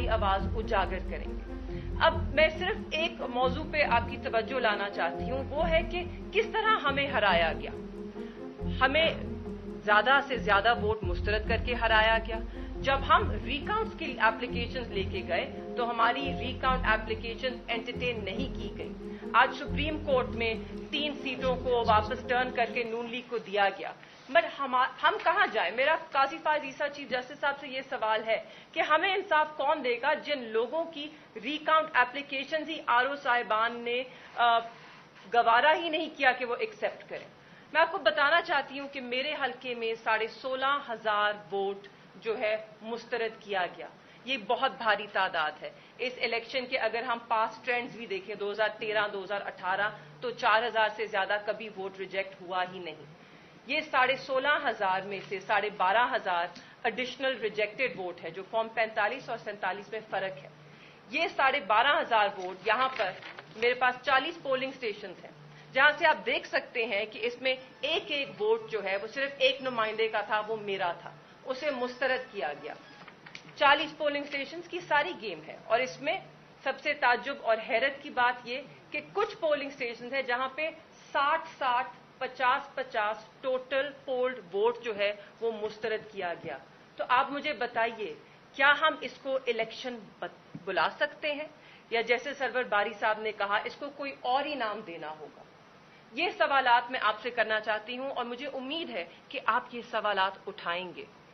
हमारी आवाज उजागर करेंगे। अब मैं सिर्फ एक मौजू पे आपकी तवज्जो लाना चाहती हूं, वो है कि किस तरह हमें हराया गया। हमें ज्यादा से ज्यादा वोट मुस्तरद करके हराया गया। जब हम रिकाउंट्स की एप्लीकेशंस लेके गए तो हमारी रिकाउंट एप्लीकेशन एंटरटेन नहीं की गई। आज सुप्रीम कोर्ट में 3 सीटों को वापस टर्न करके नून लीग को दिया गया। बट हम कहां जाएं? मेरा काजी फायद ईसा चीफ जस्टिस साहब से ये सवाल है कि हमें इंसाफ कौन देगा जिन लोगों की रिकाउंट एप्लीकेशन ही आरओ साहिबान ने गवारा ही नहीं किया कि वो एक्सेप्ट करें। मैं आपको बताना चाहती हूं कि मेरे हलके में 16,500 वोट जो है मुस्तरद किया गया। ये बहुत भारी तादाद है। इस इलेक्शन के अगर हम पास्ट ट्रेंड्स भी देखें 2013, 2018 तो 4,000 से ज्यादा कभी वोट रिजेक्ट हुआ ही नहीं। ये 16,500 में से 12,500 एडिशनल रिजेक्टेड वोट है, जो फॉर्म 45 और 47 में फर्क है। ये 12,500 वोट, यहां पर मेरे पास 40 पोलिंग स्टेशन हैं जहां से आप देख सकते हैं कि इसमें एक एक वोट जो है वो सिर्फ एक नुमाइंदे का था, वो मेरा था, उसे मुस्तरद किया गया। 40 पोलिंग स्टेशंस की सारी गेम है। और इसमें सबसे ताज्जुब और हैरत की बात ये कि कुछ पोलिंग स्टेशन है जहां पे 60-60, 50-50 टोटल पोल्ड वोट जो है वो मुस्तरद किया गया। तो आप मुझे बताइए, क्या हम इसको इलेक्शन बुला सकते हैं, या जैसे सरवर बारी साहब ने कहा इसको कोई और ही नाम देना होगा? ये सवालात मैं आपसे करना चाहती हूं और मुझे उम्मीद है कि आप ये सवालात उठाएंगे।